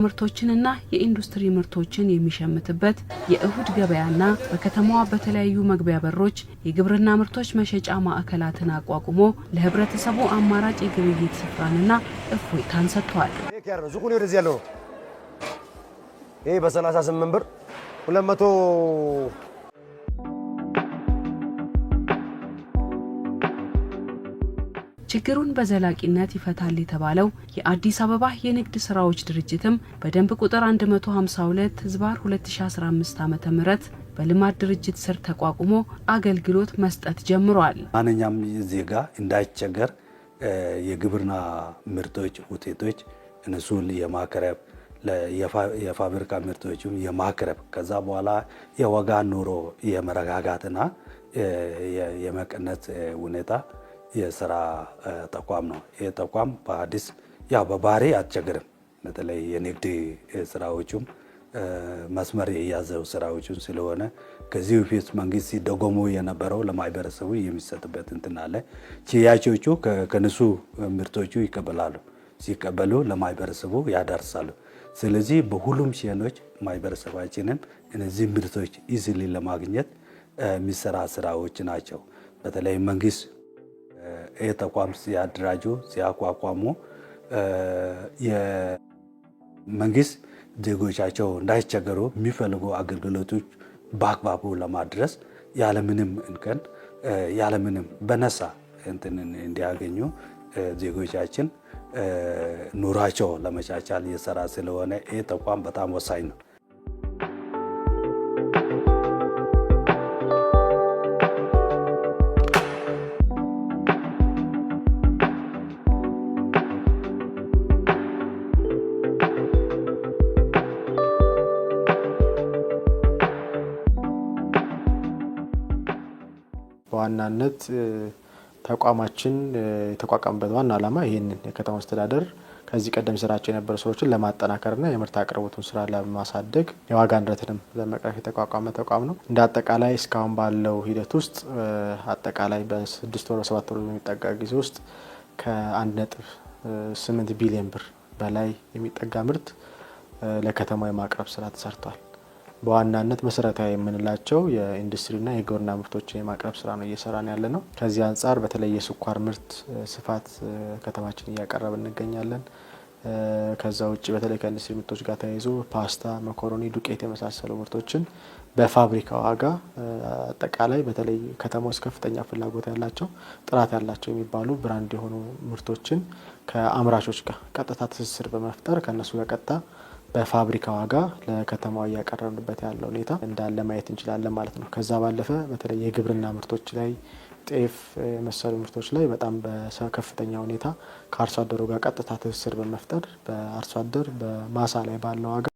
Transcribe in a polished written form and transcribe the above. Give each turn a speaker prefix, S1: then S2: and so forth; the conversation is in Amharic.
S1: ምርቶችንና የኢንዱስትሪ ምርቶችን የሚሸምትበት የእሁድ ገበያና በከተማዋ በተለያዩ መግቢያ በሮች የግብርና ምርቶች መሸጫ ማዕከላትን አቋቁሞ ለህብረተሰቡ አማራጭ የግብይት ስፍራንና እፎይታን ሰጥቷል።
S2: ዙቁን ወደዚህ ያለው ይሄ በ38 ብር 200
S1: ችግሩን በዘላቂነት ይፈታል የተባለው የአዲስ አበባ የንግድ ስራዎች ድርጅትም በደንብ ቁጥር 152/2015 ዓ.ም በልማት ድርጅት ስር ተቋቁሞ አገልግሎት መስጠት ጀምሯል።
S3: ማንኛውም ዜጋ እንዳይቸገር የግብርና ምርቶች ውጤቶች እነሱን የማቅረብ የፋብሪካ ምርቶችም የማቅረብ ከዛ በኋላ የዋጋ ኑሮ የመረጋጋትና የመቀነስ ሁኔታ የሥራ ተቋም ነው። ይህ ተቋም በአዲስ በባህሪ አትቸግርም። በተለይ የንግድ ስራዎቹም መስመር የያዘው ስራዎቹን ስለሆነ ከዚህ በፊት መንግስት ሲደጎሙ የነበረው ለማህበረሰቡ የሚሰጥበት እንትን አለ። ሽያጮቹ ከነሱ ምርቶቹ ይቀበላሉ። ሲቀበሉ ለማህበረሰቡ ያዳርሳሉ። ስለዚህ በሁሉም ሸኖች ማህበረሰባችንን እነዚህ ምርቶች ኢዚሊ ለማግኘት የሚሰራ ስራዎች ናቸው። በተለይ መንግስት ተቋም ሲያደራጁ ሲያቋቋሙ የመንግስት ዜጎቻቸው እንዳይቸገሩ የሚፈልጉ አገልግሎቶች በአግባቡ ለማድረስ ያለምንም እንከን ያለምንም በነፃ እንዲያገኙ ዜጎቻችን ኑራቸው ለመቻቻል እየሰራ ስለሆነ ይህ ተቋም በጣም ወሳኝ ነው።
S4: በዋናነት ተቋማችን የተቋቋመበት ዋና ዓላማ ይሄንን የከተማ አስተዳደር ከዚህ ቀደም ስራቸው የነበሩ ሰዎችን ለማጠናከርና የምርት አቅርቦቱን ስራ ለማሳደግ የዋጋ ንረትንም ለመቅረፍ የተቋቋመ ተቋም ነው። እንደ አጠቃላይ እስካሁን ባለው ሂደት ውስጥ አጠቃላይ በ6 ወር 7 ወር የሚጠጋ ጊዜ ውስጥ ከ1.8 ቢሊዮን ብር በላይ የሚጠጋ ምርት ለከተማው የማቅረብ ስራ ተሰርቷል። በዋናነት መሰረታዊ የምንላቸው የኢንዱስትሪና የግብርና ምርቶችን የማቅረብ ስራ ነው እየሰራን ያለነው። ከዚህ አንፃር በተለይ የስኳር ምርት ስፋት ከተማችን እያቀረብን እንገኛለን። ከዛ ውጪ በተለይ ከኢንዱስትሪ ምርቶች ጋር ተያይዞ ፓስታ፣ መኮሮኒ፣ ዱቄት የመሳሰሉ ምርቶችን በፋብሪካ ዋጋ አጠቃላይ በተለይ ከተማው ውስጥ ከፍተኛ ፍላጎት ያላቸው ጥራት ያላቸው የሚባሉ ብራንድ የሆኑ ምርቶችን ከአምራቾች ጋር ቀጥታ ትስስር በመፍጠር ከነሱ ጋር ቀጥታ በፋብሪካ ዋጋ ለከተማው ያቀረብንበት ያለው ሁኔታ እንዳለ ማየት እንችላለን ማለት ነው። ከዛ ባለፈ በተለይ የግብርና ምርቶች ላይ ጤፍ መሰሉ ምርቶች ላይ በጣም በከፍተኛ ሁኔታ ከአርሶ አደሩ ጋር ቀጥታ ትስስር በመፍጠር በአርሶ አደር በማሳ ላይ ባለው ዋጋ